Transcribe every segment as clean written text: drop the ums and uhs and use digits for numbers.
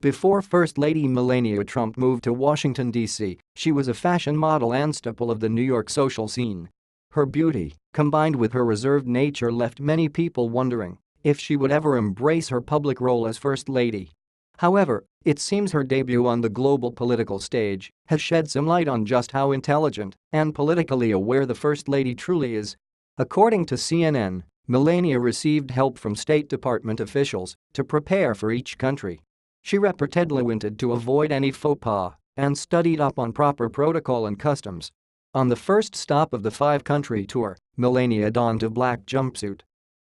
Before First Lady Melania Trump moved to Washington, D.C., she was a fashion model and staple of the New York social scene. Her beauty, combined with her reserved nature, left many people wondering if she would ever embrace her public role as First Lady. However, it seems her debut on the global political stage has shed some light on just how intelligent and politically aware the First Lady truly is. According to CNN, Melania received help from State Department officials to prepare for each country. She reportedly wanted to avoid any faux pas and studied up on proper protocol and customs. On the first stop of the five-country tour, Melania donned a black jumpsuit.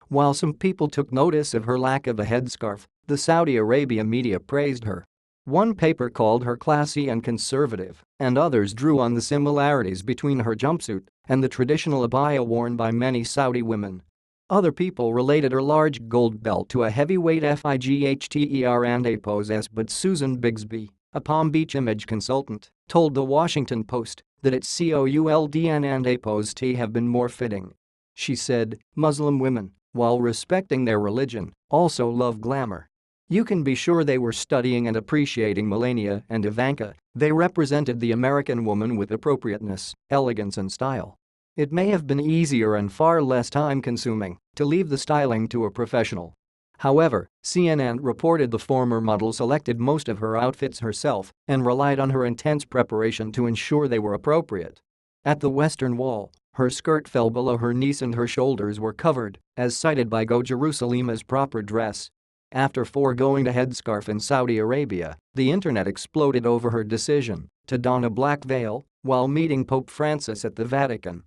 While some people took notice of her lack of a headscarf, the Saudi Arabia media praised her. One paper called her classy and conservative, and others drew on the similarities between her jumpsuit and the traditional abaya worn by many Saudi women. Other people related her large gold belt to a heavyweight fighther and a pose as, but Susan Bigsby, a Palm Beach image consultant, told The Washington Post that its COULDN and a pose T have been more fitting. She said, Muslim women, while respecting their religion, also love glamour. You can be sure they were studying and appreciating Melania and Ivanka. They represented the American woman with appropriateness, elegance and style. It may have been easier and far less time-consuming to leave the styling to a professional. However, CNN reported the former model selected most of her outfits herself and relied on her intense preparation to ensure they were appropriate. At the Western Wall, her skirt fell below her knees and her shoulders were covered, as cited by Go Jerusalem as proper dress. After foregoing a headscarf in Saudi Arabia, the internet exploded over her decision to don a black veil while meeting Pope Francis at the Vatican.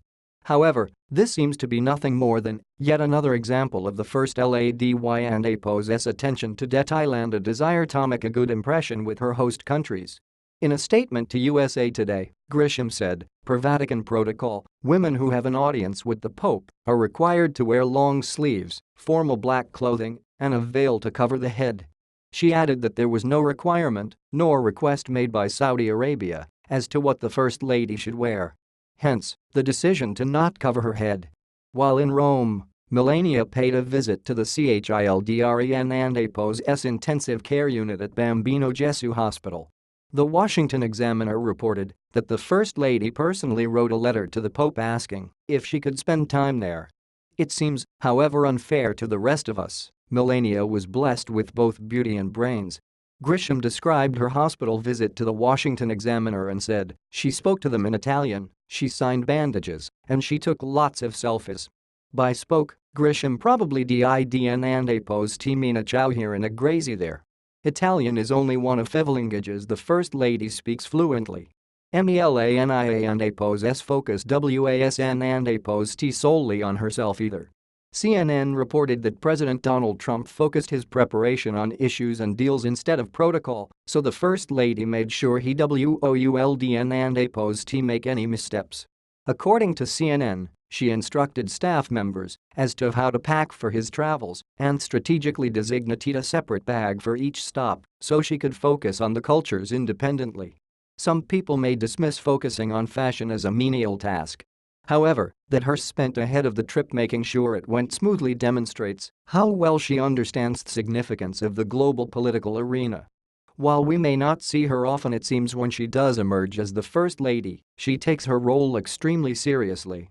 However, this seems to be nothing more than yet another example of the First Lady and a pose's attention to detail and a desire to make a good impression with her host countries. In a statement to USA Today, Grisham said, per Vatican protocol, women who have an audience with the Pope are required to wear long sleeves, formal black clothing, and a veil to cover the head. She added that there was no requirement nor request made by Saudi Arabia as to what the First Lady should wear. Hence, the decision to not cover her head. While in Rome, Melania paid a visit to the Children and a pose's intensive care unit at Bambino Gesù Hospital. The Washington Examiner reported that the First Lady personally wrote a letter to the Pope asking if she could spend time there. It seems, however, unfair to the rest of us. Melania was blessed with both beauty and brains. Grisham described her hospital visit to the Washington Examiner and said, she spoke to them in Italian, she signed bandages, and she took lots of selfies. By spoke, Grisham probably did and a pose Timina ciao here in a grazy there. Italian is only one of 5 languages the First Lady speaks fluently. Melania and a pose s focus wasn and a pose T solely on herself either. CNN reported that President Donald Trump focused his preparation on issues and deals instead of protocol, so the First Lady made sure he WOULDN and a pose T make any missteps. According to CNN, she instructed staff members as to how to pack for his travels and strategically designated a separate bag for each stop so she could focus on the cultures independently. Some people may dismiss focusing on fashion as a menial task. However, that her spent ahead of the trip making sure it went smoothly demonstrates how well she understands the significance of the global political arena. While we may not see her often, it seems when she does emerge as the First Lady, she takes her role extremely seriously.